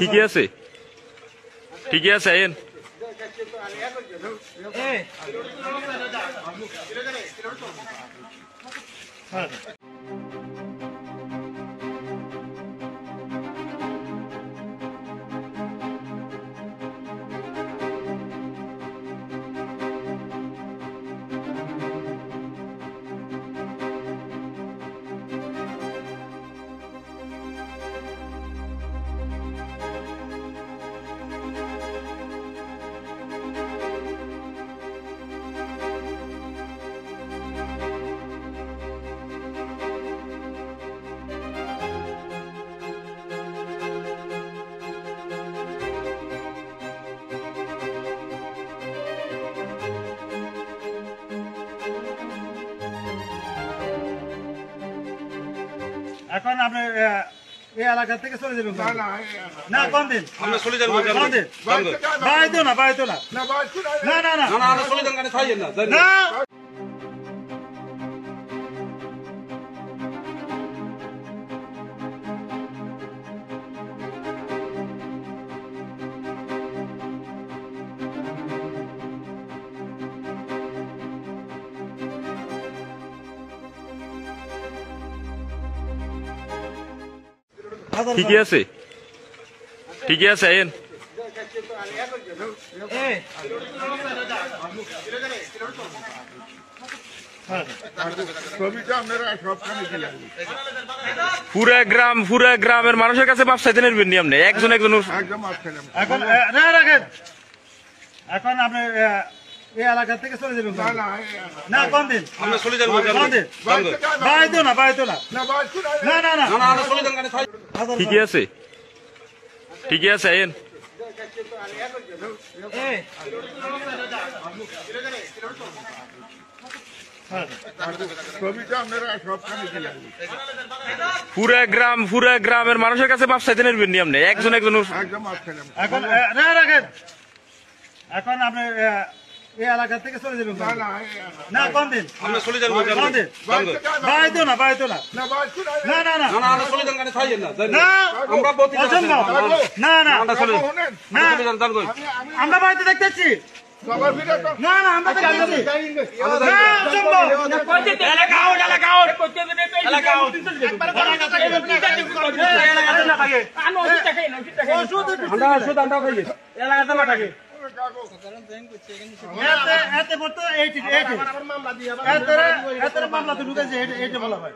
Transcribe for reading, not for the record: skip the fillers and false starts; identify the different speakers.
Speaker 1: ঠিকই আছে, ঠিকই আছে। আইন
Speaker 2: এখন আপনি এই এলাকা থেকে চলে যাবেন না? কোন দিন
Speaker 1: আমরা চলে যাবো।
Speaker 2: বাড়াইতো না, বাড়াইতো না, না না না
Speaker 1: আমরা চলে যান, গাড়ি ছাড়িয়ে না।
Speaker 2: না।
Speaker 1: ঠিকই আছে, ঠিকই আছে। আইন পুরা গ্রামের মানুষের কাছে মাপ চাইতে নেবেন নি আপনি একজন একজন।
Speaker 2: এখন না রাখেন, এখন আপনি এই এলাকা থেকে চলে যাবেন না? কোন দিন
Speaker 1: আমরা চলে যাবো।
Speaker 2: বাড়াইতো না, বাড়াইতো না, না না না
Speaker 1: আমরা চলে যান, গাড়ি ছাড়িয়ে না। ঠিকই আছে, ঠিকই আছে। আইন পুরা গ্রামের মানুষের কাছে মাপ চাইতে নেবেন নি আপনি একজন একজন।
Speaker 2: এখন না রাখেন, এখন আপনি এই এলাকা থেকে চলে যাবেন না? কোন দিন
Speaker 1: আমরা চলে যাবো।
Speaker 2: বাড়াইতো না, বাড়াইতো না, না না না
Speaker 1: আমরা চলে যান, গাড়ি ছাড়িয়ে না।
Speaker 2: না অসম্ভব, না না
Speaker 1: আমরা চলে যান,
Speaker 2: আমরা বাড়িতে দেখতেছি, না না আমরা দেখতেছি, না অসম্ভব। মামলা তো ঢুকেছে, এটা বলা হয়।